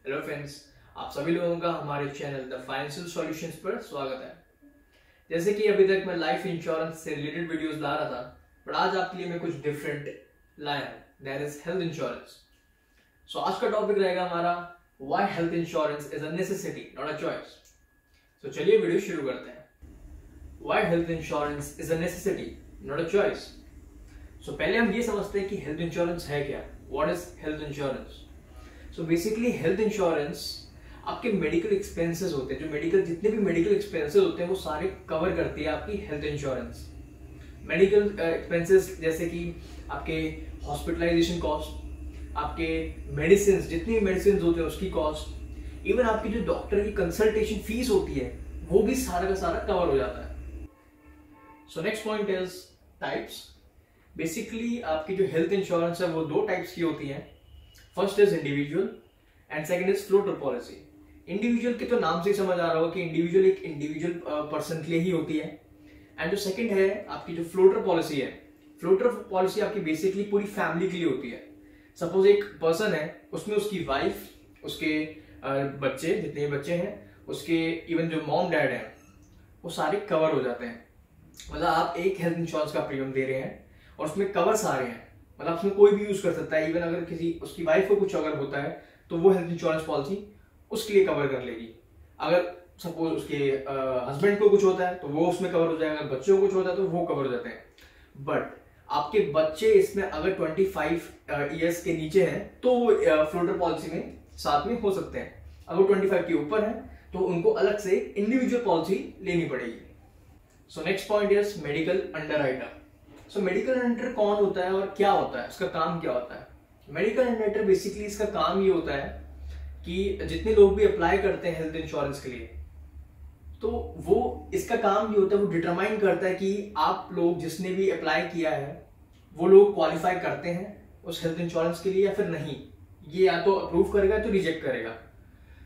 Hello friends, आप सभी लोगों का हमारे चैनल द फाइनेंशियल सॉल्यूशंस पर स्वागत है। जैसे कि अभी तक मैं लाइफ इंश्योरेंस से रिलेटेड वीडियोस ला रहा था, बट आज आपके लिए मैं कुछ डिफरेंट लाया हूं, that is health insurance. So आज का टॉपिक रहेगा हमारा why health insurance is a necessity not a choice. So चलिए वीडियो शुरू करते हैं। Why health insurance is a necessity not a choice. So पहले हम ये समझते हैं कि हेल्थ इंश्योरेंस है क्या, what is health insurance. So basically health insurance आपके मेडिकल एक्सपेंसेस होते हैं, जो जितने भी मेडिकल एक्सपेंसेस होते हैं वो सारे कवर करती है आपकी हेल्थ इंश्योरेंस। मेडिकल एक्सपेंसेस जैसे कि आपके हॉस्पिटलाइजेशन कॉस्ट, आपके मेडिसिन, जितनी भी मेडिसिन होते हैं उसकी कॉस्ट, इवन आपकी जो डॉक्टर की कंसल्टेशन फीस होती है वो भी सारा का सारा कवर हो जाता है। So next point is types. Basically आपकी जो हेल्थ इंश्योरेंस है वो दो टाइप्स की होती है। First is individual and second is floater policy. Individual के तो नाम से ही समझ आ रहा होगा कि इंडिविजुअल एक इंडिविजुअल पर्सन के लिए ही होती है। एंड जो सेकंड है आपकी जो फ्लोटर पॉलिसी है, फ्लोटर पॉलिसी आपकी बेसिकली पूरी फैमिली के लिए होती है। सपोज एक पर्सन है, उसमें उसकी वाइफ, उसके बच्चे, जितने भी बच्चे हैं, उसके इवन जो मॉम डैड है, वो सारे कवर हो जाते हैं। मतलब आप एक हेल्थ इंश्योरेंस का प्रीमियम दे रहे हैं और उसमें कवर सारे हैं, मतलब उसमें कोई भी यूज कर सकता है। इवन अगर किसी उसकी वाइफ को कुछ अगर होता है तो वो हेल्थ इंश्योरेंस पॉलिसी उसके लिए कवर कर लेगी। अगर सपोज उसके हस्बैंड को कुछ होता है तो वो उसमें कवर हो जाएगा, अगर बच्चों को कुछ होता है तो वो कवर हो जाते हैं। बट आपके बच्चे इसमें अगर 25 ईयर्स के नीचे हैं तो वो फ्लोटर पॉलिसी में साथ में हो सकते हैं। अगर 25 के ऊपर है तो उनको अलग से इंडिविजुअल पॉलिसी लेनी पड़ेगी। सो next point is medical underwriter. So medical under कौन होता है और क्या होता है, उसका काम क्या होता है। मेडिकल अंडर बेसिकली इसका काम ये होता है कि जितने लोग भी अप्लाई करते हैं हेल्थ इंश्योरेंस के लिए, तो वो इसका काम ये होता है, वो डिटरमाइन करता है कि आप लोग जिसने भी अप्लाई किया है वो लोग क्वालिफाई करते हैं उस हेल्थ इंश्योरेंस के लिए या फिर नहीं। ये या तो अप्रूव करेगा तो रिजेक्ट करेगा,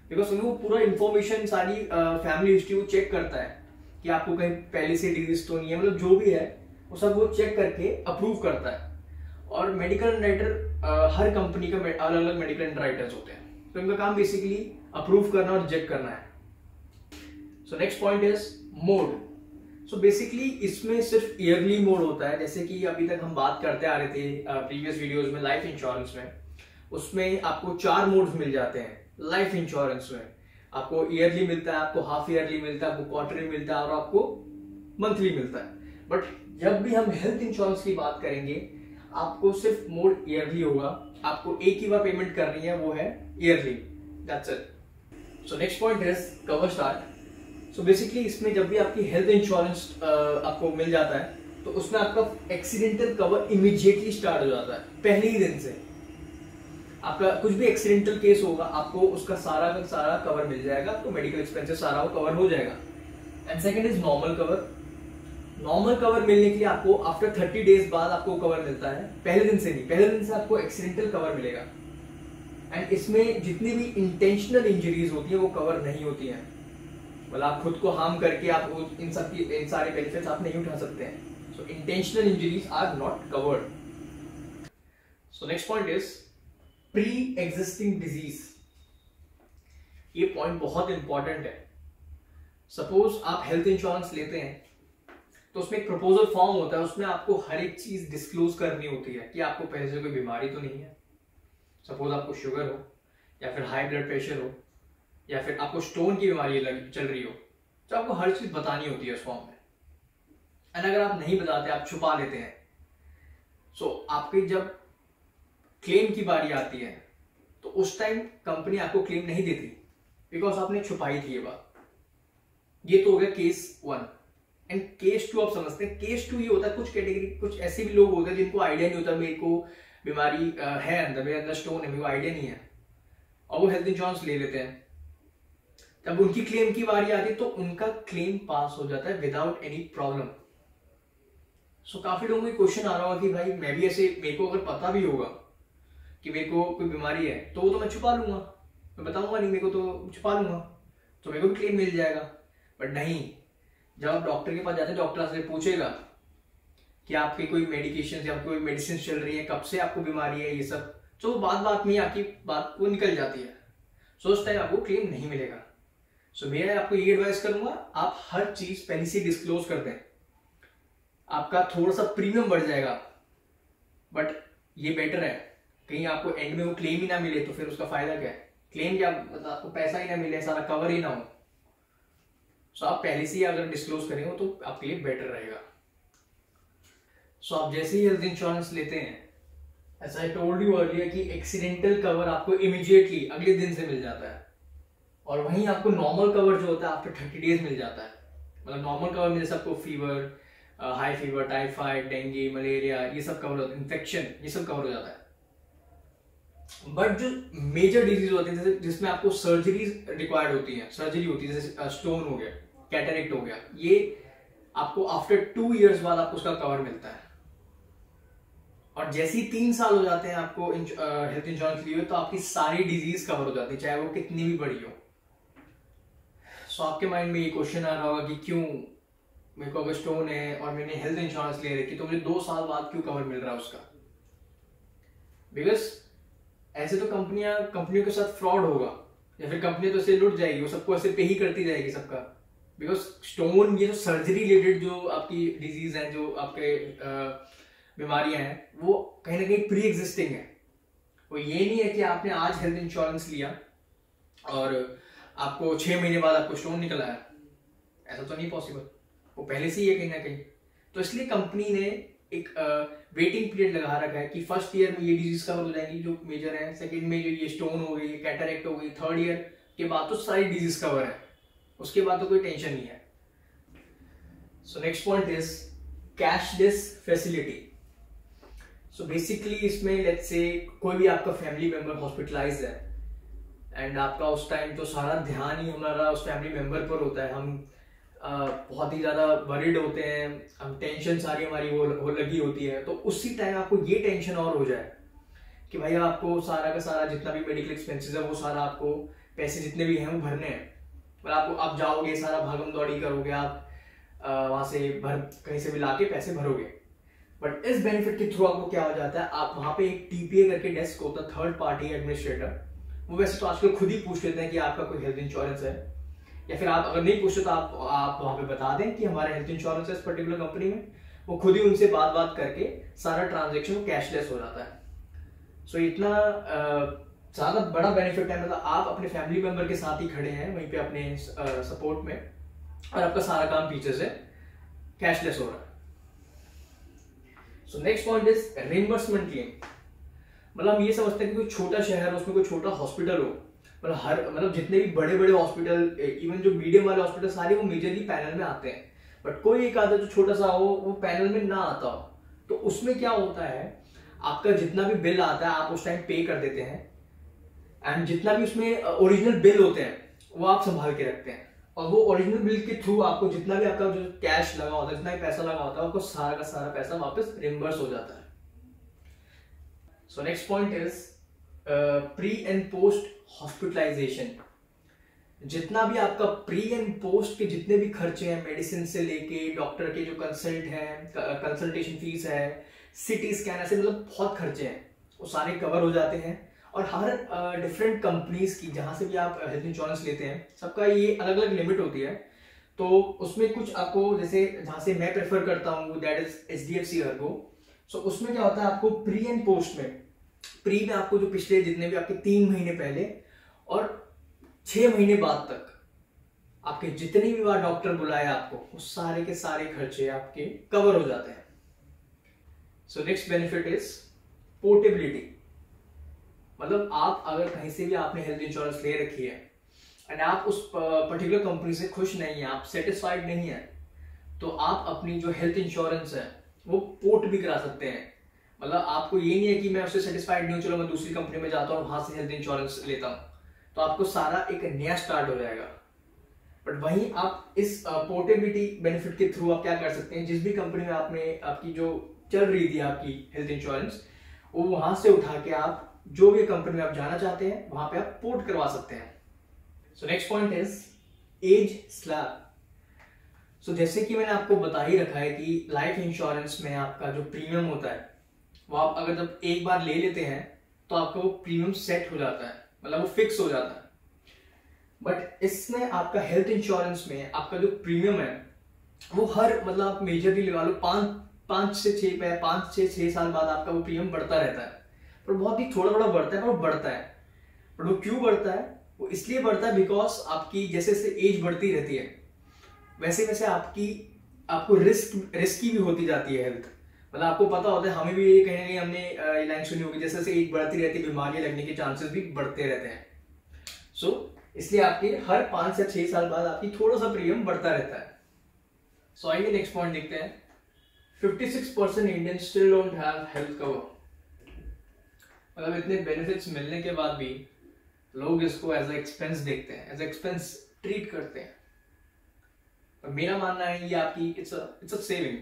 बिकॉज वो पूरा इंफॉर्मेशन सारी फैमिली हिस्ट्री वो चेक करता है कि आपको कहीं पहले से डिजीज तो नहीं है, मतलब जो भी है वो सब वो चेक करके अप्रूव करता है। और मेडिकल अंडरराइटर हर कंपनी का अलग अलग मेडिकल अंडरराइटर्स होते हैं, तो इनका काम बेसिकली अप्रूव करना और रिजेक्ट करना है। So next point is mode. So basically इसमें सिर्फ ईयरली मोड होता है, जैसे कि अभी तक हम बात करते आ रहे थे प्रीवियस वीडियोस में लाइफ इंश्योरेंस में, उसमें आपको 4 मोड्स मिल जाते हैं। लाइफ इंश्योरेंस में आपको ईयरली मिलता है, आपको हाफ ईयरली मिलता है, आपको क्वार्टरली मिलता है और आपको मंथली मिलता है। बट जब भी हम हेल्थ इंश्योरेंस की बात करेंगे आपको सिर्फ मोड ईयरली होगा, आपको एक ही बार पेमेंट करनी है, वो है yearly, that's it. So next point is cover start. So basically इसमें जब भी आपकी हेल्थ इंश्योरेंस आपको मिल जाता है तो उसमें आपका एक्सीडेंटल कवर इमीडिएटली स्टार्ट हो जाता है, पहले ही दिन से। आपका कुछ भी एक्सीडेंटल केस होगा आपको उसका सारा का सारा कवर मिल जाएगा, तो मेडिकल एक्सपेंसेस सारा वो कवर हो जाएगा। And second is normal cover. Normal cover मिलने के लिए आपको आफ्टर 30 डेज बाद आपको कवर मिलता है, पहले दिन से नहीं, पहले दिन से आपको एक्सीडेंटल कवर मिलेगा। एंड इसमें जितनी भी इंटेंशनल इंजरीज होती है वो कवर नहीं होती हैं, मतलब आप खुद को हार्म करके आप इन सारे बेनिफिट्स आप नहीं उठा सकते हैं। So intentional injuries are not covered. So next point is pre existing disease. ये पॉइंट बहुत इंपॉर्टेंट है। सपोज आप हेल्थ इंश्योरेंस लेते हैं तो उसमें एक प्रपोजल फॉर्म होता है, उसमें आपको हर एक चीज डिस्क्लोज करनी होती है कि आपको पहले से कोई बीमारी तो नहीं है। सपोज आपको शुगर हो या फिर हाई ब्लड प्रेशर हो या फिर आपको स्टोन की बीमारी चल रही हो, तो आपको हर चीज बतानी होती है उस फॉर्म में। एंड अगर आप नहीं बताते, आप छुपा लेते हैं, सो आपकी जब क्लेम की बारी आती है तो उस टाइम कंपनी आपको क्लेम नहीं देती, बिकॉज आपने छुपाई थी ये बात। ये तो हो गया केस 1। एंड केस 2 आप समझते हैं। केस 2 ये होता है, कुछ कैटेगरी, कुछ ऐसे भी लोग होते हैं जिनको आइडिया नहीं होता मेरे को बीमारी है अंदर, मेरे अंदर स्टोन है, मेरे को आइडिया नहीं है, और वो हेल्थ इंश्योरेंस ले लेते हैं। जब उनकी क्लेम की बारी आती है तो उनका क्लेम पास हो जाता है विदाउट एनी प्रॉब्लम। सो काफी लोगों को क्वेश्चन आ रहा होगा कि भाई मैं भी ऐसे, मेरे को अगर पता भी होगा कि मेरे को कोई बीमारी है तो वो तो मैं छुपा लूंगा, मैं बताऊंगा नहीं, मेरे को तो छुपा लूंगा, तो मेरे को भी क्लेम मिल जाएगा। बट नहीं, जब आप डॉक्टर के पास जाते हैं, डॉक्टर आपसे पूछेगा कि आपकी कोई मेडिकेशन या कोई मेडिसिन चल रही है, कब से आपको बीमारी है, ये सब, तो बात बात में आपकी बात को निकल जाती है। सो उस टाइम आपको क्लेम नहीं मिलेगा। सो मैं आपको ये एडवाइस करूंगा, आप हर चीज पहले से डिस्क्लोज कर दें, आपका थोड़ा सा प्रीमियम बढ़ जाएगा, बट ये बेटर है। कहीं आपको एंड में वो क्लेम ही ना मिले तो फिर उसका फायदा क्या है? क्लेम क्या मतलब आपको पैसा ही ना मिले, सारा कवर ही ना हो। सो आप पहले से ही अगर डिस्क्लोज करेंगे तो आपके लिए बेटर रहेगा। सो आप जैसे ही हेल्थ इंश्योरेंस लेते हैं, as I told you earlier कि एक्सीडेंटल कवर आपको इमीडिएटली अगले दिन से मिल जाता है, और वहीं आपको नॉर्मल कवर जो होता है आफ्टर 30 डेज मिल जाता है। मतलब नॉर्मल कवर में जैसे आपको fever, high fever, typhoid, dengue, malaria, ये सब कवर होता है, इन्फेक्शन ये सब कवर हो जाता है। बट जो मेजर डिजीज होती है जैसे जिसमें आपको सर्जरीज रिक्वायर्ड होती है, सर्जरी होती है, जैसे स्टोन हो गया, कैटरेक्ट हो गया, ये आपको आफ्टर 2 years बाद आपको उसका कवर मिलता है। और जैसे ही 3 साल हो जाते हैं आपको हेल्थ इंश्योरेंस लिए तो आपकी सारी डिजीज कवर हो जाती है, चाहे वो कितनी भी बड़ी हो। सो आपके माइंड में ये क्वेश्चन आ रहा होगा कि क्यों मेरे को अगर स्टोन है और मैंने हेल्थ इंश्योरेंस ले रखी तो मुझे 2 साल बाद क्यों कवर मिल रहा है उसका? बिकॉज ऐसे तो कंपनियों के साथ फ्रॉड होगा, या फिर कंपनी तो ऐसे लुट जाएगी, वो सबको ऐसे पे ही करती जाएगी सबका। बिकॉज स्टोन, ये जो सर्जरी रिलेटेड जो आपकी डिजीज है, जो आपके बीमारियां हैं, वो कहीं ना कहीं प्री एग्जिस्टिंग है। वो ये नहीं है कि आपने आज हेल्थ इंश्योरेंस लिया और आपको 6 महीने बाद आपको स्टोन निकल आया, ऐसा तो नहीं पॉसिबल, वो पहले से ही है कहीं ना कहीं। तो इसलिए कंपनी ने एक वेटिंग पीरियड लगा रखा है कि फर्स्ट ईयर में ये डिजीज कवर हो जाएंगी जो मेजर है, सेकंड में जो ये स्टोन हो गई, कैटरेक्ट हो गई, थर्ड ईयर के बाद तो सारी डिजीज कवर है, उसके बाद तो कोई टेंशन नहीं है। So next point is cashless facility. So basically इसमें लेट्स से कोई भी आपका फैमिली मेंबर हॉस्पिटलाइज है एंड आपका उस टाइम तो सारा ध्यान ही हमारा उस फैमिली मेंबर पर होता है, हम बहुत ही ज्यादा वरीड होते हैं, हम टेंशन सारी हमारी वो लगी होती है। तो उसी टाइम आपको ये टेंशन और हो जाए कि भाई आपको सारा का सारा जितना भी मेडिकल एक्सपेंसेस है वो सारा आपको पैसे जितने भी हैं वो भरने हैं, पर आप जाओगे सारा भागम दौड़ी करोगे, आप वहां से कहीं से भी लाके पैसे भरोगे। बट इस बेनिफिट के थ्रू आपको क्या हो जाता है, आप वहां पे एक टीपीए करके डेस्क होता है, थर्ड पार्टी एडमिनिस्ट्रेटर, वो वैसे तो आजकल खुद ही पूछ लेते हैं कि आपका कोई हेल्थ इंश्योरेंस है, या फिर आप अगर नहीं पूछते तो आप वहां पे बता दें कि हमारा हेल्थ इंश्योरेंस है इस पर्टिकुलर कंपनी में। वो खुद ही उनसे बात करके सारा ट्रांजेक्शन कैशलेस हो जाता है। सो इतना ज्यादा बड़ा बेनिफिट है, मतलब आप अपने फैमिली मेंबर के साथ ही खड़े हैं वहीं पे अपने सपोर्ट में, और आपका सारा काम पीछे से कैशलेस हो रहा है। So next point is reimbursement claim. मतलब हम ये समझते हैं कि कोई छोटा शहर, उसमें कोई छोटा हॉस्पिटल हो, मतलब जितने भी बड़े बड़े हॉस्पिटल, इवन जो मीडियम वाले हॉस्पिटल, सारे वो मेजरली पैनल में आते हैं। बट कोई एक आधा जो छोटा सा हो वो पैनल में ना आता हो, तो उसमें क्या होता है, आपका जितना भी बिल आता है आप उस टाइम पे कर देते हैं, एंड जितना भी उसमें ओरिजिनल बिल होते हैं वो आप संभाल के रखते हैं, और वो ओरिजिनल बिल के थ्रू आपको जितना भी आपका जो कैश लगा होता है, जितना भी पैसा लगा होता है, आपको सारा का सारा पैसा वापस रिम्बर्स हो जाता है। So next point is pre and post hospitalisation. जितना भी आपका प्री एंड पोस्ट के जितने भी खर्चे हैं, मेडिसिन से लेके डॉक्टर के जो कंसल्टेशन फीस है, सिटी स्कैन, ऐसे मतलब बहुत खर्चे हैं, वो सारे कवर हो जाते हैं। और हर डिफरेंट कंपनीज की, जहां से भी आप हेल्थ इंश्योरेंस लेते हैं, सबका ये अलग अलग लिमिट होती है। तो उसमें कुछ आपको, जैसे जहां से मैं प्रेफर करता हूँ दैट इज HDFC ERGO। सो उसमें क्या होता है, आपको प्री एंड पोस्ट में, प्री में आपको जो पिछले जितने भी आपके 3 महीने पहले और 6 महीने बाद तक आपके जितनी भी बार डॉक्टर बुलाए आपको, वो सारे के सारे खर्चे आपके कवर हो जाते हैं। So next benefit is portability. मतलब आप अगर कहीं से भी आपने हेल्थ इंश्योरेंस ले रखी है एंड आप उस पर्टिकुलर कंपनी से खुश नहीं है, आप सेटिस्फाइड नहीं है, तो आप अपनी जो हेल्थ इंश्योरेंस है वो पोर्ट भी करा सकते हैं। मतलब आपको ये नहीं है कि मैं उससे सेटिस्फाइड नहीं हूं, चलो मैं दूसरी कंपनी में जाता हूँ, वहां से हेल्थ इंश्योरेंस लेता हूँ, तो आपको सारा एक नया स्टार्ट हो जाएगा। बट वहीं आप इस पोर्टेबिलिटी बेनिफिट के थ्रू आप क्या कर सकते हैं, जिस भी कंपनी में आपने आपकी जो चल रही थी आपकी हेल्थ इंश्योरेंस, वो वहां से उठा के आप जो भी कंपनी में आप जाना चाहते हैं वहां पे आप पोर्ट करवा सकते हैं। So next point is age slab. So जैसे कि मैंने आपको बता ही रखा है कि लाइफ इंश्योरेंस में आपका जो प्रीमियम होता है वो आप अगर जब एक बार ले लेते हैं तो आपका वो प्रीमियम सेट हो जाता है, मतलब वो फिक्स हो जाता है। बट इसमें आपका हेल्थ इंश्योरेंस में आपका जो प्रीमियम है वो हर मतलब आप मेजरली लगा लो 5 से 6 साल बाद आपका वो प्रीमियम बढ़ता रहता है, पर बहुत ही थोड़ा थोड़ा बढ़ता है, पर वो बढ़ता है। पर वो क्यों बढ़ता है? वो इसलिए बढ़ता है बिकॉज आपकी जैसे जैसे एज बढ़ती रहती है वैसे वैसे आपको रिस्की भी होती जाती है हेल्थ। मतलब आपको पता होता है, हमें भी ये कहीं ना कहीं हमने लाइन सुनी होगी, जैसे जैसे एज बढ़ती रहती है बीमारियां लगने के चांसेस भी बढ़ते रहते हैं। सो इसलिए आपके हर 5 या 6 साल बाद आपकी थोड़ा सा प्रीमियम बढ़ता रहता है। सो आइए नेक्स्ट पॉइंट देखते हैं। 56% Indian still don't have health cover. मतलब इतने बेनिफिट्स मिलने के बाद भी लोग इसको एज अ एक्सपेंस देखते हैं, एज अ एक्सपेंस ट्रीट करते हैं। और मेरा मानना है ये आपकी इट्स अ सेविंग।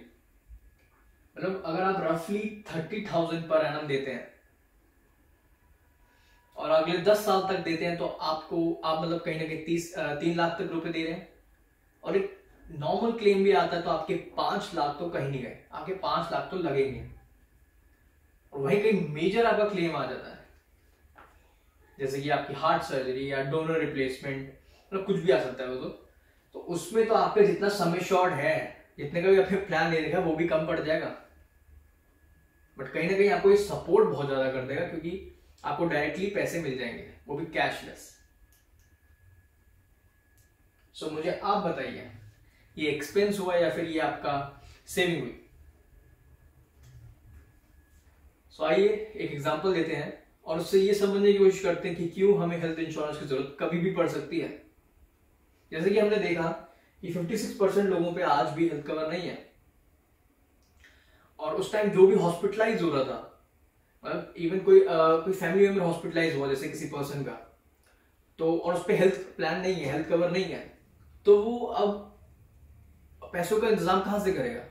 मतलब अगर आप रफली 30,000 पर एनम देते हैं और अगले 10 साल तक देते हैं तो आप मतलब कहीं ना कहीं 3 लाख तक रुपए दे रहे हैं। और एक नॉर्मल क्लेम भी आता है तो आपके 5 लाख तो कहीं नहीं गए, आपके 5 लाख तो लगेंगे। और वहीं कहीं मेजर आपका क्लेम आ जाता है, जैसे कि आपकी हार्ट सर्जरी या डोनर रिप्लेसमेंट, मतलब कुछ भी आ सकता है वो तो उसमें तो आपका जितना समय शॉर्ट है, जितने का भी आपने प्लान ले रखा है वो भी कम पड़ जाएगा। बट कहीं ना कहीं आपको ये सपोर्ट बहुत ज्यादा कर देगा, क्योंकि आपको डायरेक्टली पैसे मिल जाएंगे, वो भी कैशलेस। सो मुझे आप बताइए, ये एक्सपेंस हुआ या फिर ये आपका सेविंग हुई? सो आइए एक एग्जांपल देते हैं और उससे ये समझने की कोशिश करते हैं कि क्यों हमें हेल्थ इंश्योरेंस की जरूरत कभी भी पड़ सकती है। जैसे कि हमने देखा कि 56% लोगों पे आज भी हेल्थ कवर नहीं है, और उस टाइम जो भी हॉस्पिटलाइज हो रहा था, मतलब इवन कोई फैमिली मेंबर हॉस्पिटलाइज हुआ जैसे किसी पर्सन का, तो और उस पर हेल्थ प्लान नहीं है, हेल्थ कवर नहीं है, तो वो अब पैसों का इंतजाम कहां से करेगा?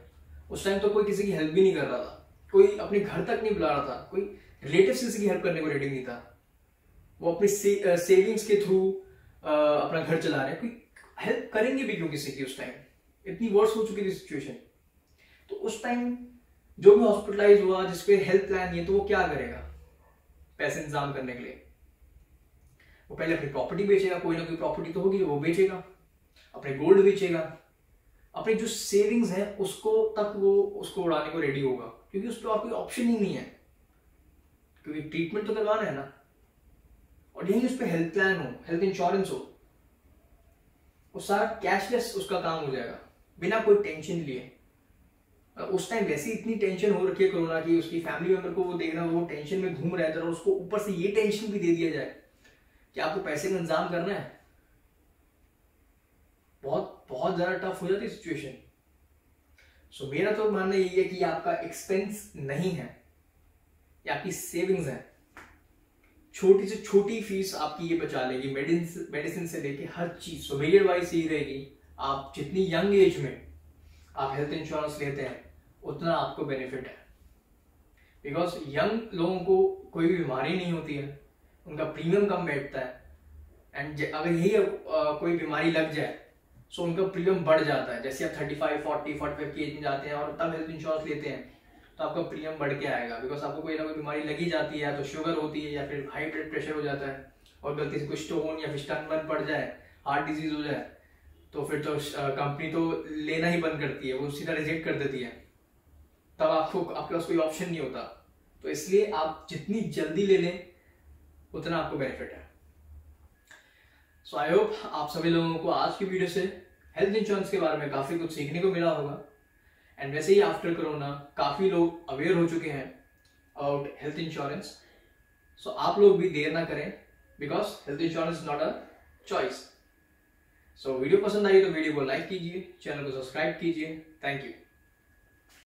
उस टाइम तो कोई किसी की हेल्प भी नहीं कर रहा था, कोई अपने घर तक नहीं बुला रहा था, कोई रिलेटिव किसी की हेल्प करने को रेडी नहीं था। वो अपनी सेविंग्स के थ्रू अपना घर चला रहे हैं, कोई हेल्प करेंगे भी क्यों किसी की? उस टाइम इतनी वर्स हो चुकी थी सिचुएशन। तो उस टाइम जो भी हॉस्पिटलाइज हुआ जिसपे हेल्थ प्लान नहीं है, तो वो क्या करेगा पैसे इंतजाम करने के लिए? वो पहले अपनी प्रॉपर्टी बेचेगा, कोई ना कोई प्रॉपर्टी तो होगी वो बेचेगा, अपने गोल्ड बेचेगा, अपनी जो सेविंग्स है उसको उड़ाने को रेडी होगा, क्योंकि उस पर और कोई ऑप्शन ही नहीं है, क्योंकि ट्रीटमेंट तो करवाना है ना। और यही उस पर हेल्थ प्लान हो, हेल्थ इंश्योरेंस हो, वो सारा कैशलेस उसका काम हो जाएगा, बिना कोई टेंशन लिए। उस टाइम वैसे इतनी टेंशन हो रखी है कोरोना की, उसकी फैमिली मेंबर को वो देखना, वो टेंशन में घूम रहा है, और उसको ऊपर से ये टेंशन भी दे दिया जाए कि आपको पैसे का इंतजाम करना है। बहुत बहुत ज्यादा टफ हो जाती सिचुएशन। सो मेरा तो मानना यही है कि आपका एक्सपेंस नहीं है, ये आपकी सेविंग्स है। छोटी से छोटी फीस आपकी ये बचा लेगी, मेडिसिन से लेके हर चीज। सो मेरी एडवाइस यही रहेगी, आप जितनी यंग एज में आप हेल्थ इंश्योरेंस लेते हैं उतना आपको बेनिफिट है, बिकॉज यंग लोगों को कोई भी बीमारी नहीं होती है, उनका प्रीमियम कम बैठता है, एंड अगर यही कोई बीमारी लग जाए सो उनका प्रीमियम बढ़ जाता है। जैसे आप 35, 40, 45 की एज में जाते हैं और तब हेल्थ इंश्योरेंस लेते हैं तो आपका प्रीमियम बढ़ के आएगा, बिकॉज आपको कोई ना कोई बीमारी लगी जाती है, तो शुगर होती है या फिर हाई ब्लड प्रेशर हो जाता है, और गलती से कोई स्टोन या फिर स्टन पड़ जाए, हार्ट डिजीज हो जाए, तो फिर तो कंपनी तो लेना ही बंद करती है, वो सीधा रिजेक्ट कर देती है। तब आपके पास कोई ऑप्शन नहीं होता। तो इसलिए आप जितनी जल्दी ले लें उतना आपको बेनिफिट है। सो आई होप आप सभी लोगों को आज की वीडियो से हेल्थ इंश्योरेंस के बारे में काफी कुछ सीखने को मिला होगा। एंड वैसे ही आफ्टर कोरोना काफी लोग अवेयर हो चुके हैं अबाउट हेल्थ इंश्योरेंस। सो आप लोग भी देर ना करें, because health insurance not a choice. So video पसंद आई तो वीडियो को लाइक कीजिए, चैनल को सब्सक्राइब कीजिए। Thank you.